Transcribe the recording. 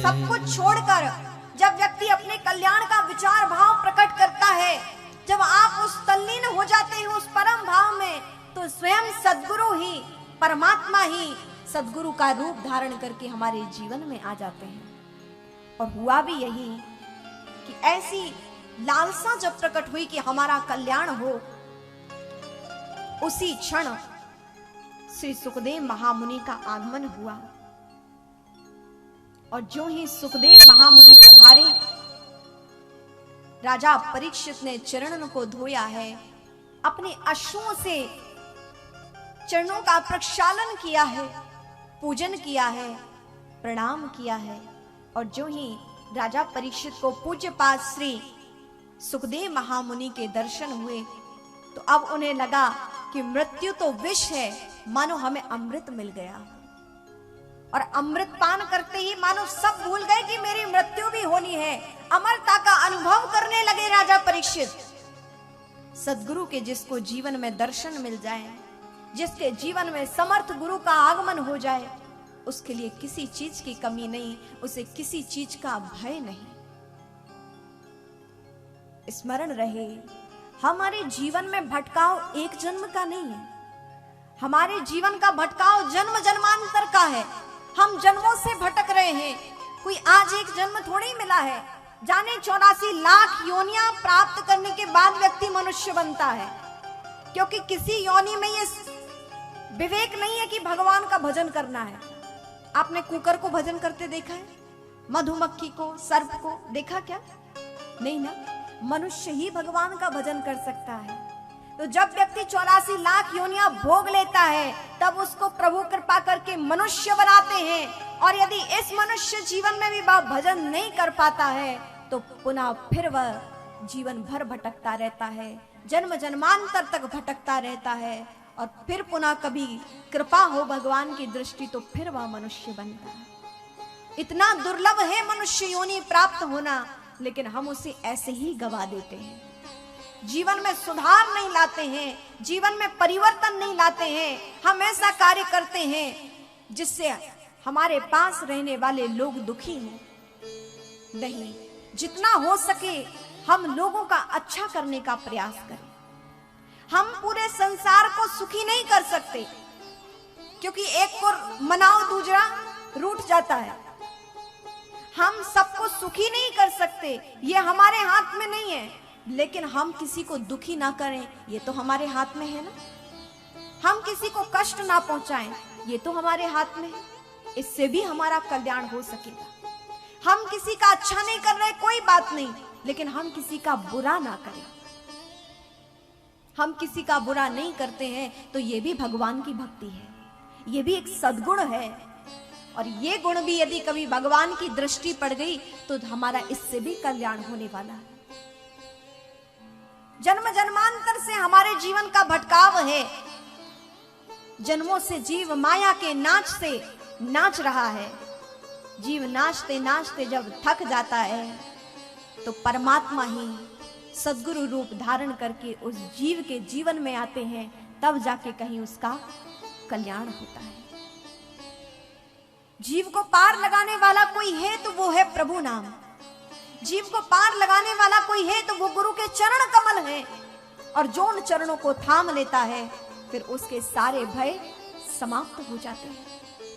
सब कुछ छोड़कर जब व्यक्ति अपने कल्याण का विचार भाव प्रकट करता है, जब आप उस तल्लीन हो जाते हैं उस परम भाव में, तो स्वयं सद्गुरु ही, परमात्मा ही सद्गुरु का रूप धारण करके हमारे जीवन में आ जाते हैं। और हुआ भी यही कि ऐसी लालसा जब प्रकट हुई कि हमारा कल्याण हो, उसी क्षण श्री सुखदेव महामुनि का आगमन हुआ। और जो ही सुखदेव महामुनि पधारे, राजा परीक्षित ने चरणों को धोया है, अपने अश्रुओं से चरणों का प्रक्षालन किया है, पूजन किया है, प्रणाम किया है। और जो ही राजा परीक्षित को पूज्यपाद श्री सुखदेव महामुनि के दर्शन हुए, तो अब उन्हें लगा कि मृत्यु तो विष है, मानो हमें अमृत मिल गया। और अमृत पान करते ही मानो सब भूल गए कि मेरी मृत्यु भी होनी है। अमरता का अनुभव करने लगे राजा परीक्षित। सद्गुरु के जिसको जीवन में दर्शन मिल जाए, जिसके जीवन में समर्थ गुरु का आगमन हो जाए, उसके लिए किसी चीज की कमी नहीं, उसे किसी चीज का भय नहीं। स्मरण रहे, हमारे जीवन में भटकाव एक जन्म का नहीं है, हमारे जीवन का भटकाव जन्म जन्मांतर का है। हम जन्मों से भटक रहे हैं, कोई आज एक जन्म थोड़ी मिला है। जाने 84 लाख योनियां प्राप्त करने के बाद व्यक्ति मनुष्य बनता है, क्योंकि किसी योनि में ये विवेक नहीं है कि भगवान का भजन करना है। आपने कुकर को भजन करते देखा है? मधुमक्खी को, सर्प को देखा क्या? नहीं ना। मनुष्य ही भगवान का भजन कर सकता है। तो जब व्यक्ति 84 लाख योनियां भोग लेता है, तब उसको प्रभु कृपा करके मनुष्य बनाते हैं। और यदि इस मनुष्य जीवन में भी वह भजन नहीं कर पाता है, तो पुनः फिर वह जीवन भर भटकता रहता है, जन्म जन्मांतर तक भटकता रहता है। और फिर पुनः कभी कृपा हो भगवान की दृष्टि, तो फिर वह मनुष्य बनता है। इतना दुर्लभ है मनुष्य योनि प्राप्त होना, लेकिन हम उसे ऐसे ही गवा देते हैं। जीवन में सुधार नहीं लाते हैं, जीवन में परिवर्तन नहीं लाते हैं। हम ऐसा कार्य करते हैं जिससे हमारे पास रहने वाले लोग दुखी हों। नहीं, जितना हो सके हम लोगों का अच्छा करने का प्रयास करें। हम पूरे संसार को सुखी नहीं कर सकते, क्योंकि एक को मनाओ दूसरा रूठ जाता है। हम सबको सुखी नहीं कर सकते, ये हमारे हाथ में नहीं है। लेकिन हम किसी को दुखी ना करें, ये तो हमारे हाथ में है ना। हम किसी को कष्ट ना पहुंचाएं, ये तो हमारे हाथ में है। इससे भी हमारा कल्याण हो सकेगा। हम किसी का अच्छा नहीं कर रहे, कोई बात नहीं, लेकिन हम किसी का बुरा ना करें। हम किसी का बुरा नहीं करते हैं, तो ये भी भगवान की भक्ति है, ये भी एक सद्गुण है। और ये गुण भी यदि कभी भगवान की दृष्टि पड़ गई, तो हमारा इससे भी कल्याण होने वाला है। जन्म जन्मांतर से हमारे जीवन का भटकाव है। जन्मों से जीव माया के नाच से नाच रहा है। जीव नाचते नाचते जब थक जाता है, तो परमात्मा ही सद्गुरु रूप धारण करके उस जीव के जीवन में आते हैं, तब जाके कहीं उसका कल्याण होता है। जीव को पार लगाने वाला कोई है तो वो है प्रभु नाम। जीव को पार लगाने वाला कोई है तो वो गुरु के चरण कमल है। और जो उन चरणों को थाम लेता है, फिर उसके सारे भय समाप्त हो जाते हैं।